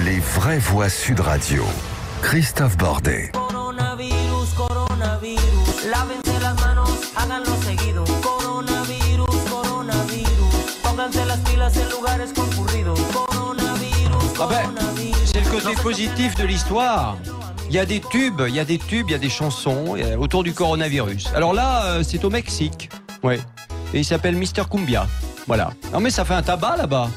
Les vraies voix Sud Radio. Christophe Bordet. Coronavirus, coronavirus, lávense las manos, háganlo seguido. Coronavirus, coronavirus, pónganse las pilas en lugares concurridos. Coronavirus, coronavirus. C'est le côté positif de l'histoire. Il y a des tubes, il y a des chansons autour du coronavirus. Alors là, c'est au Mexique. Ouais. Et il s'appelle Mr. Cumbia. Voilà. Non mais ça fait un tabac là-bas.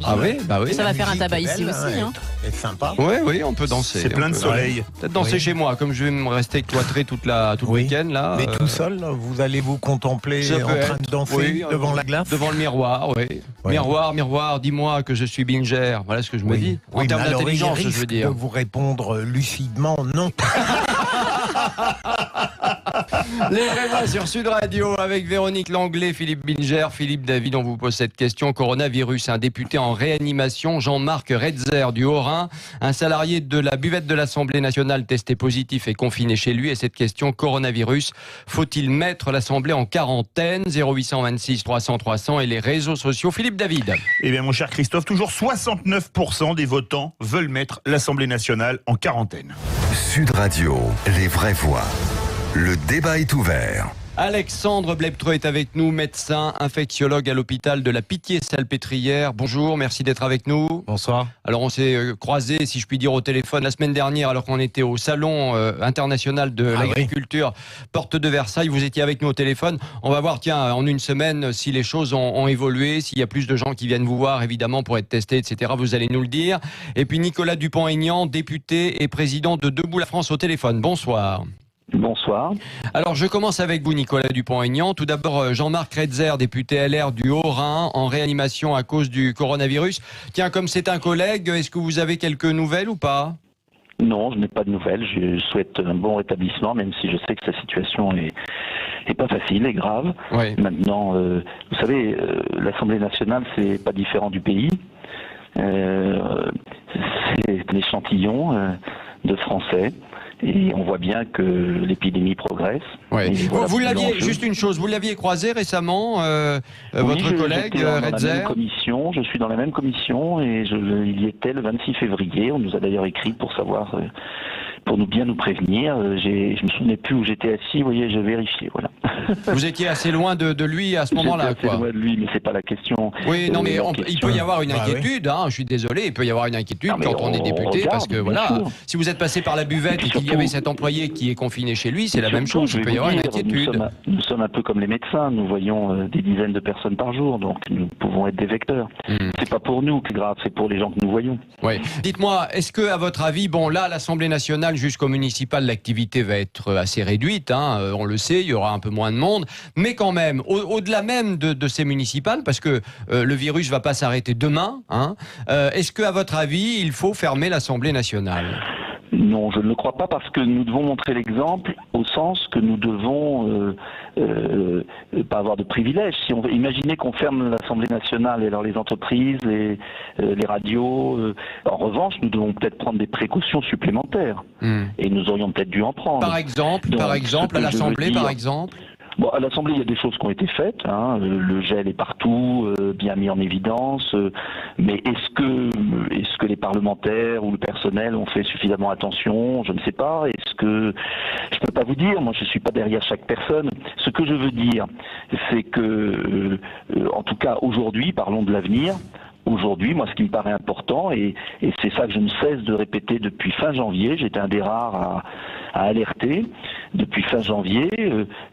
Ah oui, bah oui. Ça va faire un tabac ici aussi. C'est sympa. Oui, on peut danser. C'est plein de soleil. Peut-être danser chez moi, comme je vais me rester cloîtré tout le week-end là. Mais tout seul, vous allez vous contempler en train de danser devant la glace. Devant le miroir, oui. Miroir, dis-moi que je suis binger. Voilà ce que je me dis. En termes d'intelligence, je veux dire. De vous répondre lucidement, non. Les vraies voix sur Sud Radio avec Véronique Langlais, Philippe Binger, Philippe David. On vous pose cette question. Coronavirus, un député en réanimation, Jean-Marc Redzer du Haut-Rhin, un salarié de la buvette de l'Assemblée nationale testé positif et confiné chez lui. Et cette question, coronavirus, faut-il mettre l'Assemblée en quarantaine? 0826 300 300 et les réseaux sociaux. Philippe David. Eh bien mon cher Christophe, toujours 69% des votants veulent mettre l'Assemblée nationale en quarantaine. Sud Radio, les vraies voix. Le débat est ouvert. Alexandre Blebtreux est avec nous, médecin, infectiologue à l'hôpital de la Pitié-Salpêtrière. Bonjour, merci d'être avec nous. Bonsoir. Alors on s'est croisés, si je puis dire, au téléphone la semaine dernière, alors qu'on était au salon international de l'agriculture, porte de Versailles. Vous étiez avec nous au téléphone. On va voir, tiens, en une semaine, si les choses ont évolué, s'il y a plus de gens qui viennent vous voir, évidemment, pour être testés, etc. Vous allez nous le dire. Et puis Nicolas Dupont-Aignan, député et président de Debout la France au téléphone. Bonsoir. Bonsoir. Alors je commence avec vous Nicolas Dupont-Aignan. Tout d'abord Jean-Marc Redzer, député LR du Haut-Rhin, en réanimation à cause du coronavirus. Tiens, comme c'est un collègue, est-ce que vous avez quelques nouvelles ou pas? Non, je n'ai pas de nouvelles. Je souhaite un bon rétablissement, même si je sais que sa situation est pas facile et grave. Oui. Maintenant, vous savez, l'Assemblée nationale, c'est pas différent du pays. C'est un échantillon de Français. Et on voit bien que l'épidémie progresse. Oui. Voilà, vous l'aviez, juste une chose, vous l'aviez croisé récemment, votre collègue Redzer? Je suis dans la même commission et il y était le 26 février. On nous a d'ailleurs écrit pour savoir, pour bien nous prévenir. Je me souvenais plus où j'étais assis. Vous voyez, j'ai vérifié. Voilà. Vous étiez assez loin de lui à ce moment-là, quoi. Assez loin de lui, mais c'est pas la question. Oui, non, mais il peut y avoir une inquiétude. Hein, je suis désolé, il peut y avoir une inquiétude quand on est député, parce que voilà, si vous êtes passé par la buvette et qu'il y avait cet employé qui est confiné chez lui, c'est la même chose. Il peut y avoir une inquiétude. Nous sommes un peu comme les médecins. Nous voyons des dizaines de personnes par jour, donc nous pouvons être des vecteurs. C'est pas pour nous qui est grave, c'est pour les gens que nous voyons. Oui. Dites-moi, est-ce que, à votre avis, bon, là, à l'Assemblée nationale jusqu'au municipal, l'activité va être assez réduite. Hein, on le sait, il y aura un peu moins de monde, mais quand même, au-delà même de ces municipales, parce que le virus va pas s'arrêter demain. Hein, est-ce que, à votre avis, il faut fermer l'Assemblée nationale? Non, je ne le crois pas, parce que nous devons montrer l'exemple au sens que nous devons pas avoir de privilèges. Si on imaginez qu'on ferme l'Assemblée nationale et alors les entreprises, les radios, en revanche, nous devons peut-être prendre des précautions supplémentaires et nous aurions peut-être dû en prendre. Par exemple, à l'Assemblée, par exemple. Bon, à l'Assemblée, il y a des choses qui ont été faites. Hein. Le gel est partout, bien mis en évidence. Mais est-ce que les parlementaires ou le personnel ont fait suffisamment attention? Je ne sais pas. Je peux pas vous dire. Moi, je suis pas derrière chaque personne. Ce que je veux dire, c'est que, en tout cas, aujourd'hui, parlons de l'avenir. Aujourd'hui, moi, ce qui me paraît important, et c'est ça que je ne cesse de répéter depuis fin janvier, j'étais un des rares à alerter, depuis fin janvier,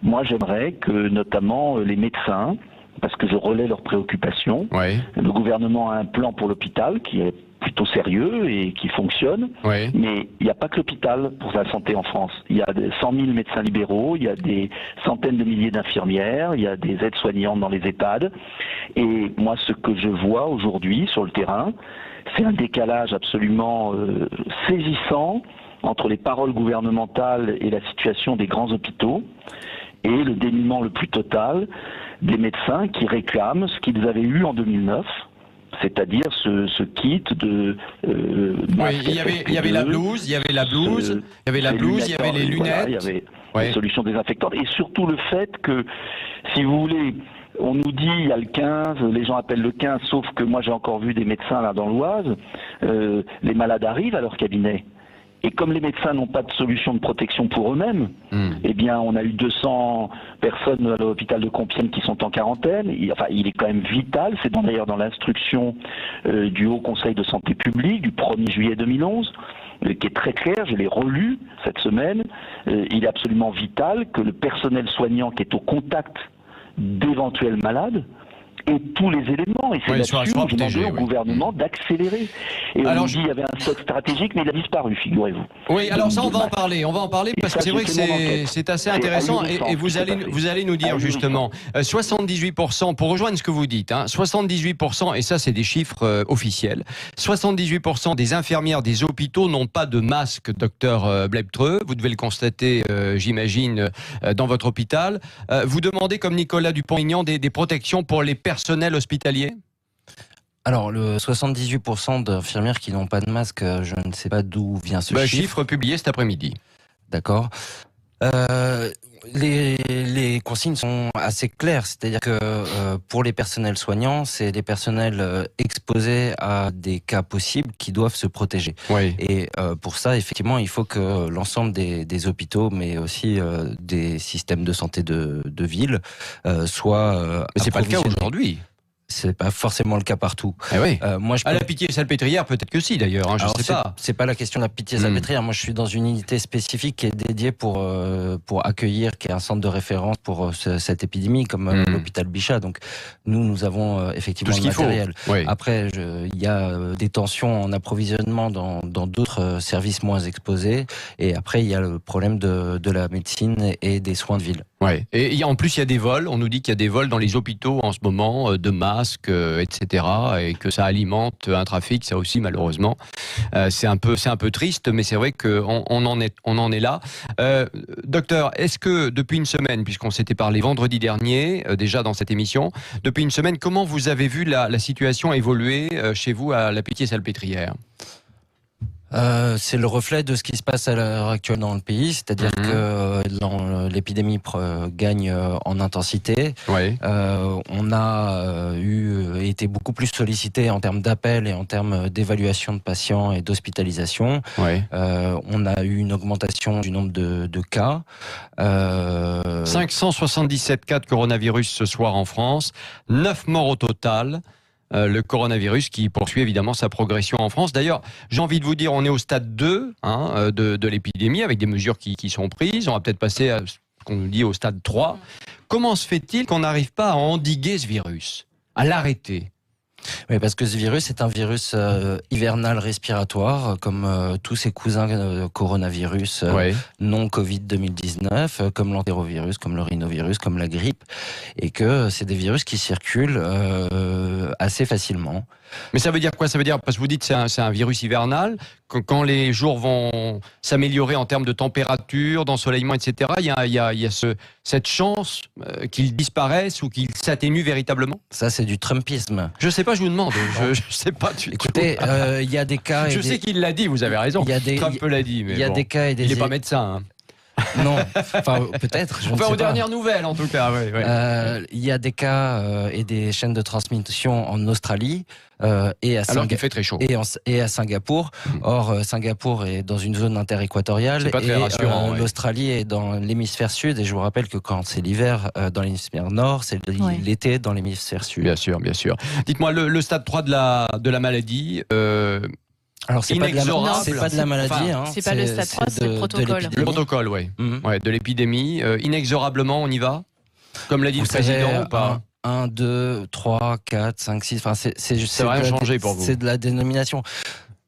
moi j'aimerais que notamment les médecins, parce que je relais leurs préoccupations, le gouvernement a un plan pour l'hôpital qui est plutôt sérieux et qui fonctionne, mais il n'y a pas que l'hôpital pour la santé en France. Il y a 100 000 médecins libéraux, il y a des centaines de milliers d'infirmières, il y a des aides-soignantes dans les EHPAD. Et moi, ce que je vois aujourd'hui sur le terrain, c'est un décalage absolument saisissant entre les paroles gouvernementales et la situation des grands hôpitaux et le dénuement le plus total des médecins qui réclament ce qu'ils avaient eu en 2009. C'est-à-dire ce kit de... il y avait la blouse, il y avait les lunettes. Il y avait des solutions désinfectantes. Et surtout le fait que, si vous voulez, On nous dit il y a le 15, les gens appellent le 15, sauf que moi j'ai encore vu des médecins là dans l'Oise, les malades arrivent à leur cabinet. Et comme les médecins n'ont pas de solution de protection pour eux-mêmes, eh bien on a eu 200 personnes à l'hôpital de Compiègne qui sont en quarantaine. Il est quand même vital, c'est d'ailleurs dans l'instruction du Haut Conseil de santé publique du 1er juillet 2011, qui est très clair, je l'ai relu cette semaine. Il est absolument vital que le personnel soignant qui est au contact d'éventuels malades et tous les éléments. Et c'est là-dessus que je demandais au gouvernement d'accélérer. Et on nous dit qu'il y avait un stock stratégique, mais il a disparu, figurez-vous. Oui, alors ça, on va en parler. On va en parler parce que c'est vrai que c'est assez intéressant. Et vous allez nous dire justement, 78%, pour rejoindre ce que vous dites, 78%, et ça c'est des chiffres officiels, 78% des infirmières des hôpitaux n'ont pas de masque, docteur Blebtreux. Vous devez le constater, j'imagine, dans votre hôpital. Vous demandez, comme Nicolas Dupont-Aignan, des protections pour les personnel hospitalier ? Alors, le 78% d'infirmières qui n'ont pas de masque, je ne sais pas d'où vient ce chiffre. Chiffre publié cet après-midi. D'accord. Les consignes sont assez claires, c'est-à-dire que pour les personnels soignants, c'est les personnels exposés à des cas possibles qui doivent se protéger. Oui. Et pour ça, effectivement, il faut que l'ensemble des hôpitaux, mais aussi des systèmes de santé de ville, soient. Mais c'est pas le cas aujourd'hui. C'est pas forcément le cas partout. Eh oui. Moi, à la Pitié-Salpêtrière, peut-être que si d'ailleurs. Je ne sais pas. C'est pas la question de la Pitié-Salpêtrière. Moi, je suis dans une unité spécifique qui est dédiée pour accueillir, qui est un centre de référence pour cette épidémie, comme l'hôpital Bichat. Donc, nous avons effectivement le matériel. Oui. Après, il y a des tensions en approvisionnement dans d'autres services moins exposés. Et après, il y a le problème de la médecine et des soins de ville. Ouais. Et en plus, il y a des vols. On nous dit qu'il y a des vols dans les hôpitaux en ce moment, de masques, etc. Et que ça alimente un trafic, ça aussi, malheureusement. C'est un peu triste, mais c'est vrai qu'on en est là. Docteur, est-ce que depuis une semaine, puisqu'on s'était parlé vendredi dernier, déjà dans cette émission, depuis une semaine, comment vous avez vu la situation évoluer chez vous à la Pitié-Salpêtrière ? C'est le reflet de ce qui se passe à l'heure actuelle dans le pays, c'est-à-dire que l'épidémie gagne en intensité. Oui. On a été beaucoup plus sollicité en termes d'appels et en termes d'évaluation de patients et d'hospitalisation. Oui. On a eu une augmentation du nombre de cas. 577 cas de coronavirus ce soir en France, 9 morts au total. Le coronavirus qui poursuit évidemment sa progression en France. D'ailleurs, j'ai envie de vous dire, on est au stade 2 de l'épidémie avec des mesures qui sont prises. On va peut-être passer à ce qu'on nous dit au stade 3. Comment se fait-il qu'on n'arrive pas à endiguer ce virus, à l'arrêter ? Oui, parce que ce virus est un virus hivernal respiratoire, comme tous ses cousins coronavirus non Covid 2019, comme l'entérovirus, comme le rhinovirus, comme la grippe, et que c'est des virus qui circulent assez facilement. Mais ça veut dire quoi ? Ça veut dire, parce que vous dites que c'est un virus hivernal, que quand les jours vont s'améliorer en termes de température, d'ensoleillement, etc., il y a cette chance qu'il disparaisse ou qu'il s'atténue véritablement ? Ça, c'est du Trumpisme. Je sais pas, je vous demande. Je sais pas du tout. Écoutez, il y a des cas... Je sais qu'il l'a dit, vous avez raison. Trump l'a dit, mais il y a des cas et des... Il n'est pas médecin, Non, enfin peut-être. Enfin, aux dernières nouvelles, en tout cas. Il y a des cas et des chaînes de transmission en Australie et à alors qu'il fait très chaud. Et à Singapour. Or, Singapour est dans une zone interéquatoriale. C'est pas très rassurant. L'Australie est dans l'hémisphère sud. Et je vous rappelle que quand c'est l'hiver dans l'hémisphère nord, c'est l'été dans l'hémisphère sud. Bien sûr, bien sûr. Dites-moi, le stade 3 de la maladie... Alors c'est pas de la maladie, c'est pas le stade 3, c'est le protocole. Le protocole, oui. De l'épidémie. Inexorablement, on y va ? Comme l'a dit le président, ou pas ? 1, 2, 3, 4, 5, 6, enfin ça va rien changer pour vous. C'est de la dénomination.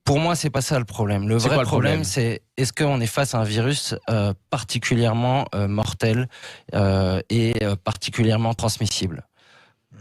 Pour moi, c'est pas ça le problème. Le vrai problème, c'est est-ce qu'on est face à un virus particulièrement mortel et particulièrement transmissible ?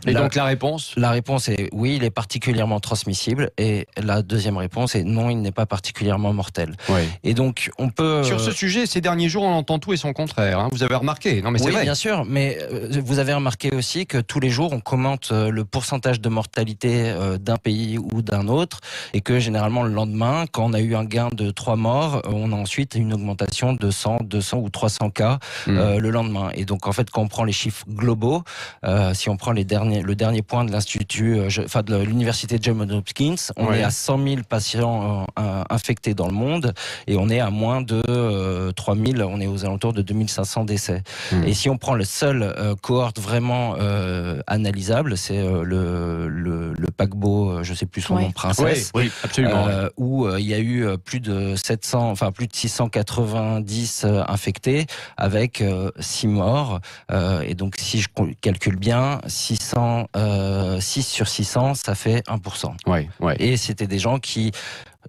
Et donc la réponse ? La réponse est oui, il est particulièrement transmissible. Et la deuxième réponse est non, il n'est pas particulièrement mortel. Oui. Et donc on peut... Sur ce sujet, ces derniers jours, on entend tout et son contraire. Hein. Vous avez remarqué ? Non, mais c'est vrai. Bien sûr. Mais vous avez remarqué aussi que tous les jours, on commente le pourcentage de mortalité d'un pays ou d'un autre. Et que généralement, le lendemain, quand on a eu un gain de 3 morts, on a ensuite une augmentation de 100, 200 ou 300 cas le lendemain. Et donc en fait, quand on prend les chiffres globaux, si on prend le dernier point de l'Institut, de l'Université Johns Hopkins, on est à 100 000 patients infectés dans le monde et on est à moins de 3 000, on est aux alentours de 2500 décès. Et si on prend le seul cohorte vraiment analysable, c'est le paquebot, je sais plus son nom, Princesse, oui, absolument, où il y a eu plus de 690 infectés avec 6 morts. Et donc si je calcule bien, 6 sur 600, ça fait 1%. Et c'était des gens qui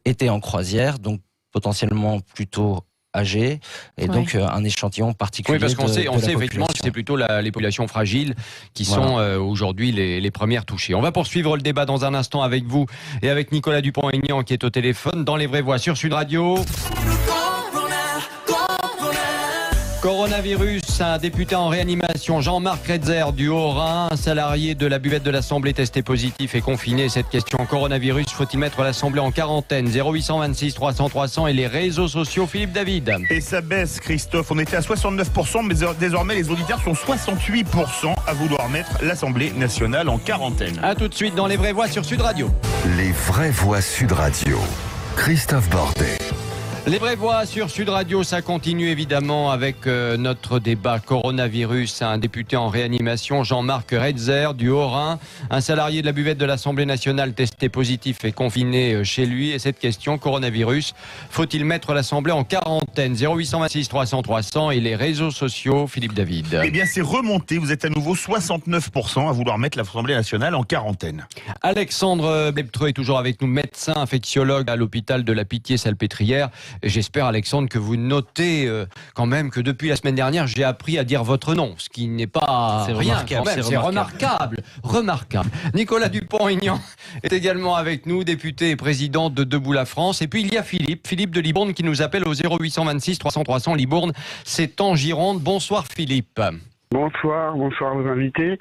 étaient en croisière, donc potentiellement plutôt âgés, et donc un échantillon particulier. Oui, parce qu'on sait effectivement que population. c'est plutôt les populations fragiles qui sont aujourd'hui les premières touchées. On va poursuivre le débat dans un instant avec vous et avec Nicolas Dupont-Aignan qui est au téléphone dans Les Vraies Voix sur Sud Radio. Coronavirus, un député en réanimation, Jean-Marc Redzer du Haut-Rhin, un salarié de la buvette de l'Assemblée testé positif et confiné. Cette question coronavirus, faut-il mettre l'Assemblée en quarantaine ? 0826 300 300 et les réseaux sociaux, Philippe David. Et ça baisse, Christophe. On était à 69%, mais désormais les auditeurs sont 68% à vouloir mettre l'Assemblée nationale en quarantaine. A tout de suite dans Les Vraies Voix sur Sud Radio. Les Vraies Voix Sud Radio. Christophe Bordet. Les Vraies Voix sur Sud Radio, ça continue évidemment avec notre débat coronavirus. Un député en réanimation, Jean-Marc Redzer du Haut-Rhin, un salarié de la buvette de l'Assemblée nationale testé positif et confiné chez lui. Et cette question, coronavirus, faut-il mettre l'Assemblée en quarantaine ? 0826 300 300 et les réseaux sociaux, Philippe David. Eh bien c'est remonté, vous êtes à nouveau 69% à vouloir mettre l'Assemblée nationale en quarantaine. Alexandre Bleptreux est toujours avec nous, médecin infectiologue à l'hôpital de la Pitié-Salpêtrière. J'espère, Alexandre, que vous notez quand même que depuis la semaine dernière, j'ai appris à dire votre nom, ce qui n'est pas rien. C'est remarquable. Nicolas Dupont-Aignan est également avec nous, député et président de Debout la France. Et puis il y a Philippe de Libourne qui nous appelle au 0826 300 300. Libourne, c'est en Gironde. Bonsoir Philippe. Bonsoir aux invités.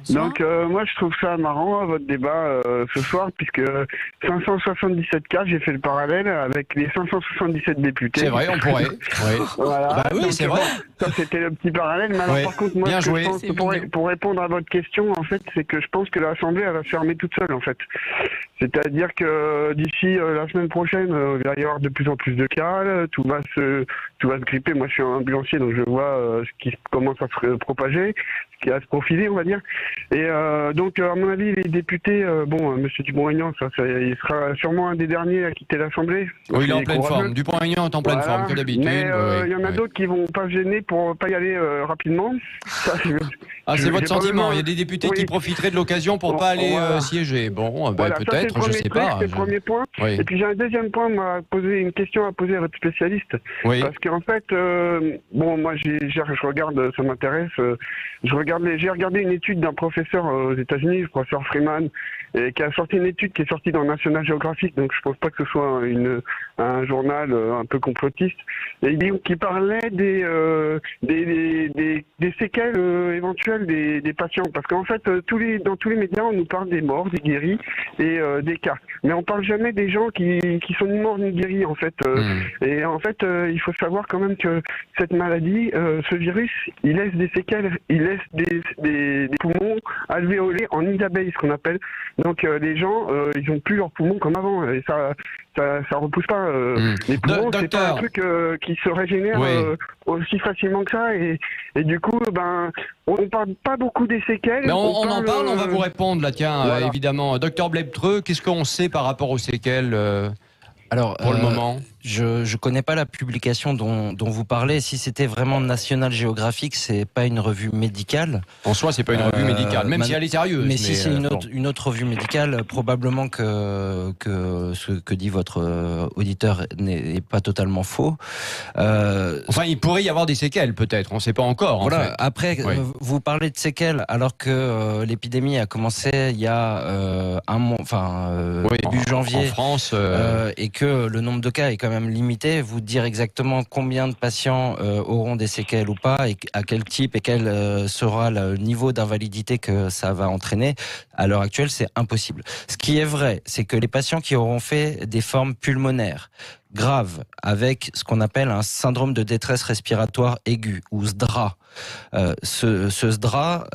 Bonsoir. Donc moi je trouve ça marrant votre débat ce soir puisque 577 cas, j'ai fait le parallèle avec les 577 députés. C'est vrai, on pourrait. Oui. Voilà. Bah oui, donc, c'est vrai. Ça c'était le petit parallèle. Mais alors par contre moi bien ce que joué. je pense, pour répondre à votre question en fait, c'est que je pense que l'Assemblée elle va se fermer toute seule en fait. C'est-à-dire que d'ici la semaine prochaine, il va y avoir de plus en plus de cas, tout va se gripper. Moi je suis un ambulancier donc je vois ce qui commence à se propager, ce qui va se profiler on va dire. Et donc à mon avis les députés, monsieur Dupont-Aignan, il sera sûrement un des derniers à quitter l'Assemblée. Oui, il est en pleine forme. Dupont-Aignan est en pleine forme comme d'habitude. Mais il y en a d'autres qui vont pas se gêner pour pas y aller rapidement. Ça, c'est votre sentiment. Il y a des députés qui profiteraient de l'occasion pour pas aller siéger. Bon, peut-être, je sais pas. C'est le premier point. Oui. Et puis j'ai un deuxième point, une question à poser à votre spécialiste. Oui. Parce qu'en fait, moi je regarde, ça m'intéresse. J'ai regardé une étude d'un professeur aux États-Unis, le professeur Freeman, qui a sorti une étude qui est sortie dans National Geographic, donc je pense pas que ce soit un journal un peu complotiste, et qui parlait des séquelles éventuelles des patients, parce qu'en fait dans tous les médias on nous parle des morts, des guéris et des cas, mais on parle jamais des gens qui sont ni morts ni guéris en fait. Et en fait il faut savoir quand même que cette maladie, ce virus, il laisse des séquelles, il laisse des poumons alvéolés en nid d'abeille, ce qu'on appelle. Donc les gens, ils ont plus leurs poumons comme avant, et ça repousse pas. Les poumons, c'est pas un truc qui se régénère aussi facilement que ça, et du coup, on parle pas beaucoup des séquelles. Mais on en parle, on va vous répondre là, tiens, évidemment. Docteur Bleptreux, qu'est-ce qu'on sait par rapport aux séquelles Alors, pour le moment, je connais pas la publication dont vous parlez. Si c'était vraiment National Geographic, c'est pas une revue médicale. En soi, c'est pas une revue médicale, même si elle est sérieuse. Mais si c'est une autre revue médicale, probablement que ce que dit votre auditeur n'est pas totalement faux. Enfin, il pourrait y avoir des séquelles, peut-être. On ne sait pas encore. Voilà. En fait. Après, vous parlez de séquelles, alors que l'épidémie a commencé il y a un mois, début janvier, en France, et que le nombre de cas est quand même limité. Vous dire exactement combien de patients auront des séquelles ou pas, et à quel type, et quel sera le niveau d'invalidité que ça va entraîner, à l'heure actuelle, c'est impossible. Ce qui est vrai, c'est que les patients qui auront fait des formes pulmonaires graves, avec ce qu'on appelle un syndrome de détresse respiratoire aiguë, ou SDRA. Ce SDRA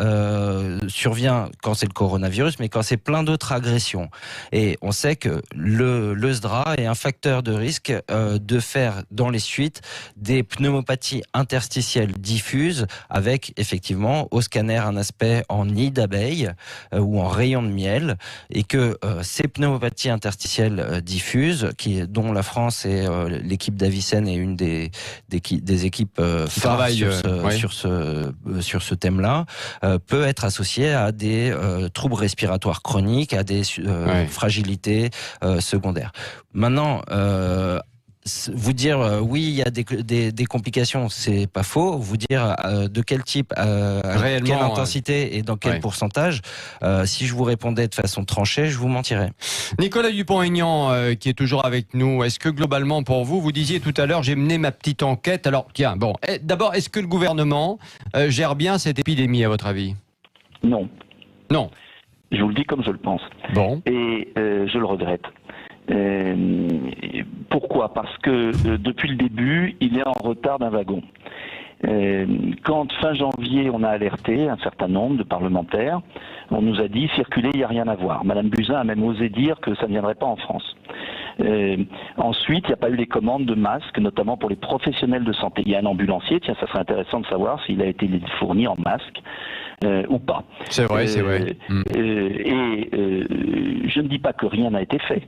survient quand c'est le coronavirus, mais quand c'est plein d'autres agressions. Et on sait que le SDRA est un facteur de risque de faire dans les suites des pneumopathies interstitielles diffuses, avec effectivement au scanner un aspect en nid d'abeille ou en rayon de miel, et que ces pneumopathies interstitielles diffuses, dont la France et l'équipe d'Avicenne est une des équipes phares sur ce thème-là, peut être associé à des troubles respiratoires chroniques, à des fragilités secondaires. Maintenant, vous dire oui, il y a des complications, c'est pas faux. Vous dire de quel type, quelle intensité et dans quel pourcentage, si je vous répondais de façon tranchée, je vous mentirais. Nicolas Dupont-Aignan, qui est toujours avec nous, est-ce que globalement pour vous, vous disiez tout à l'heure, j'ai mené ma petite enquête. Alors tiens, bon, d'abord, est-ce que le gouvernement gère bien cette épidémie à votre avis? Non. Non. Je vous le dis comme je le pense. Bon. Et je le regrette. Pourquoi? Parce que depuis le début, il est en retard d'un wagon. Quand fin janvier, on a alerté un certain nombre de parlementaires, on nous a dit circuler, il n'y a rien à voir. Madame Buzyn a même osé dire que ça ne viendrait pas en France. Ensuite, il n'y a pas eu les commandes de masques, notamment pour les professionnels de santé. Il y a un ambulancier, tiens, ça serait intéressant de savoir s'il a été fourni en masque. Ou pas. C'est vrai, c'est vrai. Je ne dis pas que rien n'a été fait.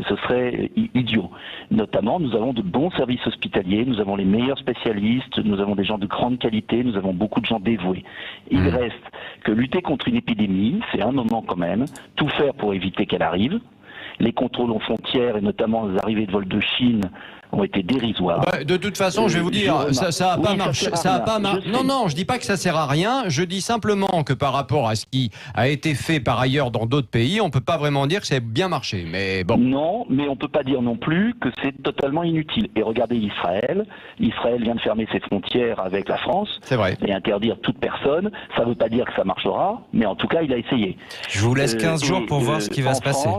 Ce serait idiot. Notamment, nous avons de bons services hospitaliers, nous avons les meilleurs spécialistes, nous avons des gens de grande qualité, nous avons beaucoup de gens dévoués. Il reste que lutter contre une épidémie, c'est un moment quand même, tout faire pour éviter qu'elle arrive. Les contrôles aux frontières, et notamment les arrivées de vols de Chine, ont été dérisoires. De toute façon, je vais vous dire, ça n'a pas marché. Non, je dis pas que ça sert à rien. Je dis simplement que par rapport à ce qui a été fait par ailleurs dans d'autres pays, on peut pas vraiment dire que ça a bien marché. Mais bon. Non, mais on peut pas dire non plus que c'est totalement inutile. Et regardez Israël. Israël vient de fermer ses frontières avec la France. C'est vrai. Et interdire toute personne. Ça veut pas dire que ça marchera, mais en tout cas, il a essayé. Je vous laisse 15 jours pour voir ce qui va se passer.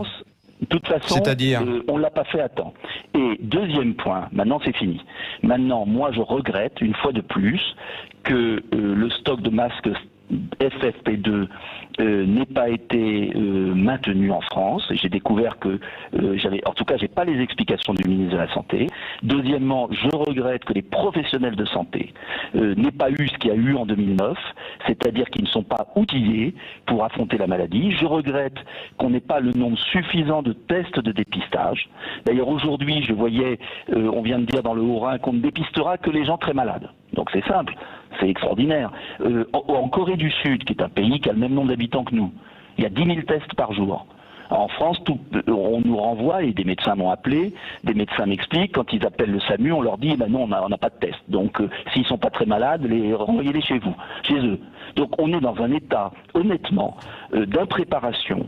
De toute façon, on ne l'a pas fait à temps. Et deuxième point, maintenant c'est fini. Maintenant, moi je regrette, une fois de plus, que le stock de masques FFP2 n'ait pas été maintenu en France. J'ai découvert que en tout cas, j'ai pas les explications du ministre de la Santé. Deuxièmement, je regrette que les professionnels de santé n'aient pas eu ce qu'il y a eu en 2009, c'est-à-dire qu'ils ne sont pas outillés pour affronter la maladie. Je regrette qu'on n'ait pas le nombre suffisant de tests de dépistage. D'ailleurs, aujourd'hui, je voyais, on vient de dire dans le Haut-Rhin qu'on ne dépistera que les gens très malades. Donc c'est simple. C'est extraordinaire. En Corée du Sud, qui est un pays qui a le même nombre d'habitants que nous, il y a 10 000 tests par jour. En France, on nous renvoie, et des médecins m'ont appelé, des médecins m'expliquent, quand ils appellent le SAMU, on leur dit, non, on n'a pas de test. Donc, s'ils ne sont pas très malades, renvoyez-les chez eux. Donc, on est dans un état, honnêtement, d'impréparation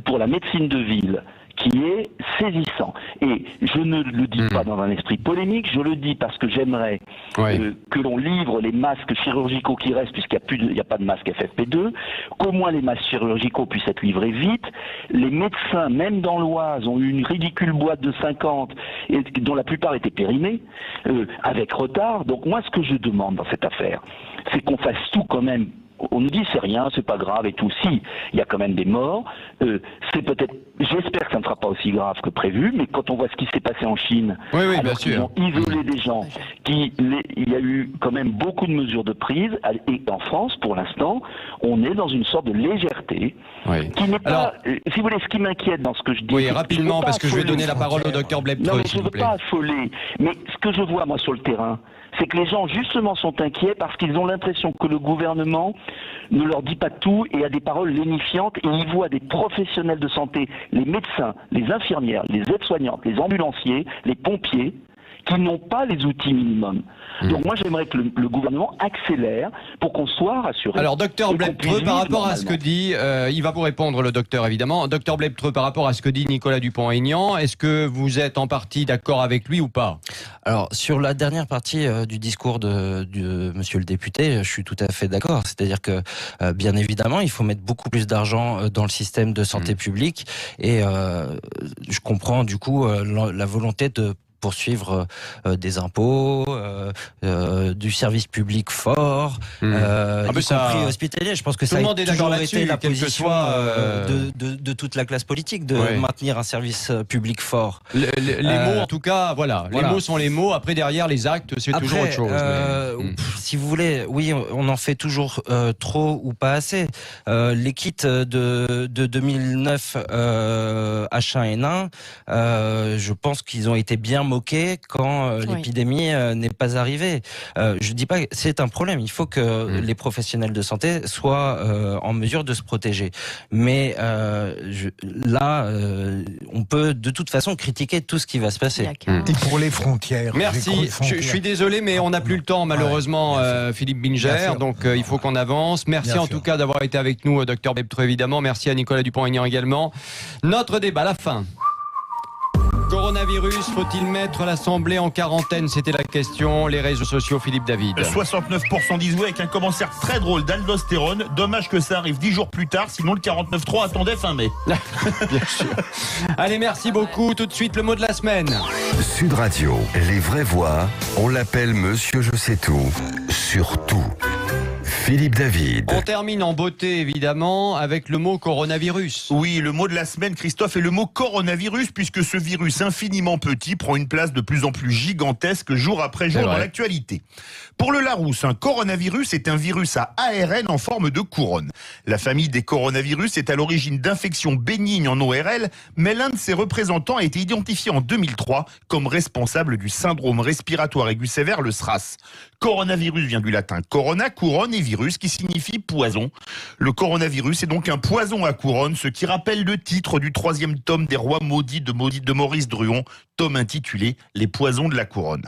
pour la médecine de ville, qui est saisissant. Et je ne le dis pas dans un esprit polémique, je le dis parce que j'aimerais que l'on livre les masques chirurgicaux qui restent, puisqu'il n'y a pas de masque FFP2, qu'au moins les masques chirurgicaux puissent être livrés vite. Les médecins, même dans l'Oise, ont eu une ridicule boîte de 50, dont la plupart étaient périmés, avec retard. Donc moi, ce que je demande dans cette affaire, c'est qu'on fasse tout quand même on nous dit c'est rien, c'est pas grave et tout. Si, il y a quand même des morts. C'est peut-être, j'espère que ça ne sera pas aussi grave que prévu, mais quand on voit ce qui s'est passé en Chine, bien sûr. Ils ont isolé des gens, il y a eu quand même beaucoup de mesures de prise, et en France, pour l'instant, on est dans une sorte de légèreté qui n'est pas, si vous voulez, ce qui m'inquiète dans ce que je dis. Oui, rapidement, parce que je vais donner la parole au docteur Bleptreux, non, mais je ne veux pas affoler, mais ce que je vois, moi, sur le terrain, c'est que les gens, justement, sont inquiets parce qu'ils ont l'impression que le gouvernement ne leur dit pas tout et a des paroles lénifiantes, et ils voient des professionnels de santé, les médecins, les infirmières, les aides-soignantes, les ambulanciers, les pompiers, qui n'ont pas les outils minimums. Donc moi j'aimerais que le gouvernement accélère pour qu'on soit rassuré. Alors docteur Bleptreux, par rapport à ce que dit, il va vous répondre le docteur évidemment, docteur Bleptreux, par rapport à ce que dit Nicolas Dupont-Aignan, est-ce que vous êtes en partie d'accord avec lui ou pas? Alors sur la dernière partie du discours de monsieur le député, je suis tout à fait d'accord, c'est-à-dire que bien évidemment il faut mettre beaucoup plus d'argent dans le système de santé publique, et je comprends du coup la volonté de poursuivre des impôts, du service public fort, y compris hospitalier. Je pense que ça a toujours été la position de toute la classe politique, de maintenir un service public fort. Les mots, en tout cas, les mots sont les mots. Après, derrière, les actes, c'est toujours autre chose. Si vous voulez, oui, on en fait toujours trop ou pas assez. Les kits de 2009 H1N1, je pense qu'ils ont été bien moqué quand l'épidémie n'est pas arrivée. Je dis pas que c'est un problème. Il faut que les professionnels de santé soient en mesure de se protéger. Mais on peut de toute façon critiquer tout ce qui va se passer. Et pour les frontières. Merci. Je suis désolé, mais on n'a plus le temps malheureusement, Philippe Binger. Donc il faut qu'on avance. Merci en tout cas d'avoir été avec nous, docteur Bleptreux évidemment. Merci à Nicolas Dupont-Aignan également. Notre débat, la fin. Coronavirus, faut-il mettre l'Assemblée en quarantaine? C'était la question. Les réseaux sociaux, Philippe David. 69% disent oui, avec un commentaire très drôle d'aldostérone. Dommage que ça arrive 10 jours plus tard, sinon le 49.3 attendait fin mai. Bien sûr. Allez, merci beaucoup. Tout de suite, le mot de la semaine. Sud Radio, les vraies voix, on l'appelle Monsieur Je sais tout, surtout. Philippe David. On termine en beauté, évidemment, avec le mot coronavirus. Oui, le mot de la semaine, Christophe, est le mot coronavirus, puisque ce virus infiniment petit prend une place de plus en plus gigantesque jour après jour dans l'actualité. Pour le Larousse, un coronavirus est un virus à ARN en forme de couronne. La famille des coronavirus est à l'origine d'infections bénignes en ORL, mais l'un de ses représentants a été identifié en 2003 comme responsable du syndrome respiratoire aigu sévère, le SRAS. Coronavirus vient du latin corona, couronne, et virus qui signifie poison. Le coronavirus est donc un poison à couronne, ce qui rappelle le titre du 3e tome des Rois maudits de Maurice Druon, tome intitulé Les poisons de la couronne.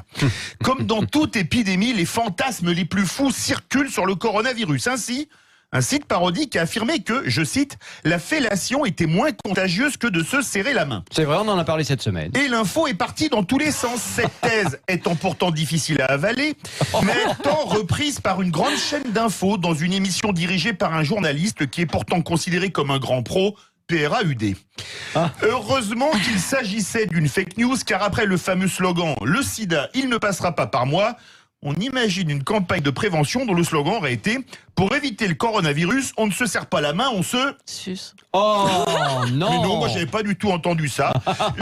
Comme dans toute épidémie, les fantasmes les plus fous circulent sur le coronavirus. Ainsi, un site parodique a affirmé que, je cite, la fellation était moins contagieuse que de se serrer la main. C'est vrai, on en a parlé cette semaine. Et l'info est partie dans tous les sens. Cette thèse étant pourtant difficile à avaler, mais étant reprise par une grande chaîne d'infos dans une émission dirigée par un journaliste qui est pourtant considéré comme un grand pro, PRAUD. Heureusement qu'il s'agissait d'une fake news, car après le fameux slogan « Le sida, il ne passera pas par moi », on imagine une campagne de prévention dont le slogan aurait été « Pour éviter le coronavirus, on ne se serre pas la main, on se... » Suce. Oh non. Mais non, moi j'avais pas du tout entendu ça.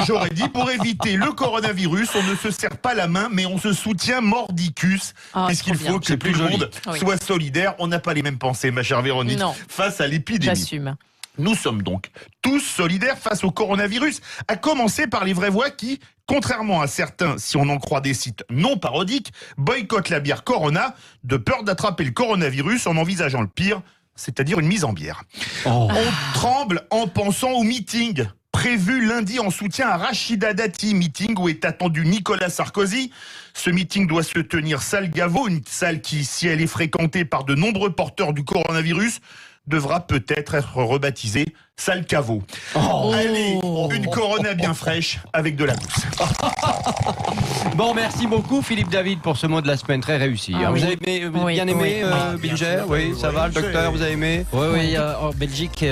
J'aurais dit « Pour éviter le coronavirus, on ne se serre pas la main, mais on se soutient mordicus. » Puisqu'il faut que tout le monde soit solidaire. On n'a pas les mêmes pensées, ma chère Véronique, face à l'épidémie. J'assume. Nous sommes donc tous solidaires face au coronavirus, à commencer par les vraies voix qui, contrairement à certains, si on en croit des sites non parodiques, boycottent la bière Corona de peur d'attraper le coronavirus en envisageant le pire, c'est-à-dire une mise en bière. On tremble en pensant au meeting prévu lundi en soutien à Rachida Dati, meeting où est attendu Nicolas Sarkozy. Ce meeting doit se tenir salle Gaveau, une salle qui, si elle est fréquentée par de nombreux porteurs du coronavirus, devra peut-être être rebaptisée salle Caveau. Allez, une Corona bien fraîche avec de la mousse. Bon, merci beaucoup Philippe David pour ce mot de la semaine très réussi. Vous avez bien aimé Binger? Oui, ça va, le docteur, vous avez aimé? Oui, en Belgique,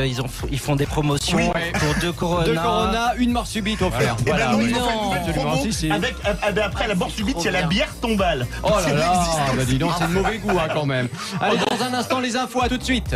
ils font des promotions pour 2 Corona. 2 Corona, une mort subite offerte. Voilà. Après la mort subite, il y a la bière tombale. Oh là là, dis donc, c'est de mauvais goût quand même. Allez, dans un instant, les infos, à tout de suite.